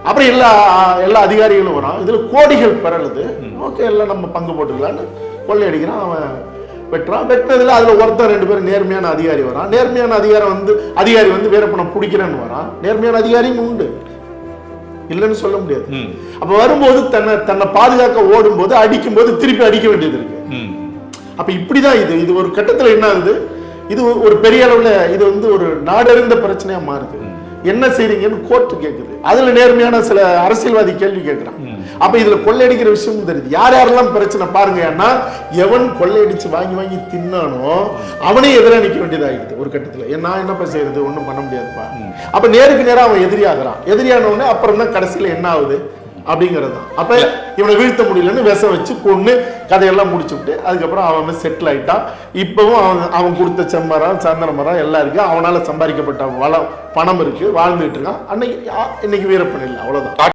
அப்புறம் எல்லா அதிகாரிகளும் வரான். இதுல கோடிகள் பெறலுது. ஓகே, எல்லாம் நம்ம பங்கு போட்டுக்கலான்னு கொள்ளையடிக்கிறான். அவன் வெட்டினதுல அதுல ஒருத்தர் 2 பேரும் நேர்மையான அதிகாரி வரான். நேர்மையான அதிகாரி வந்து வீரப்பனை பிடிக்கிறேன்னு வரான். நேர்மையான அதிகாரியும் உண்டு, இல்லைன்னு சொல்ல முடியாது. அப்ப வரும்போது தன்னை பாதுகாக்க ஓடும் போது அடிக்கும் போது திருப்பி அடிக்க வேண்டியது இருக்கு. அப்ப இப்படிதான் இது ஒரு கட்டத்துல என்ன ஆகுது, இது ஒரு பெரிய அளவுல இது வந்து ஒரு நாடறிந்த பிரச்சனையா மாறுது. என்ன செய்றீங்கன்னு கோர்ட்டு கேட்குது. அதுல நேர்மையான சில அரசியல்வாதி கேள்வி கேட்கிறான். அப்ப இதுல கொள்ளையடிக்கிற விஷயம் தெரியுது. யாரெல்லாம் பிரச்சனை பாருங்க. ஏன்னா எவன் கொள்ளையடிச்சு வாங்கி தின்னானோ அவனே எதிராக நிக்க வேண்டியதாகிடுது ஒரு கட்டத்துல. நான் என்னப்பா செய்யறது, ஒண்ணும் பண்ண முடியாதுப்பா. அப்ப நேருக்கு நேரம் அவன் எதிரியாகிறான். எதிரியான உடனே அப்புறம் தான் கடைசியில என்ன ஆகுது அப்படிங்கிறது தான். அப்ப இவனை வீழ்த்த முடியலன்னு விஷம் வச்சு கொண்டு கதையெல்லாம் முடிச்சு விட்டு அதுக்கப்புறம் அவன் செட்டில் ஆயிட்டான். இப்பவும் அவன் கொடுத்த செம்மரம் சந்தன மரம் எல்லாம் இருக்கு. அவனால சம்பாதிக்கப்பட்ட பணம் இருக்கு, வாழ்ந்துட்டு இருக்கான். இன்னைக்கு வீரப்பன் இல்லை, அவ்வளவுதான்.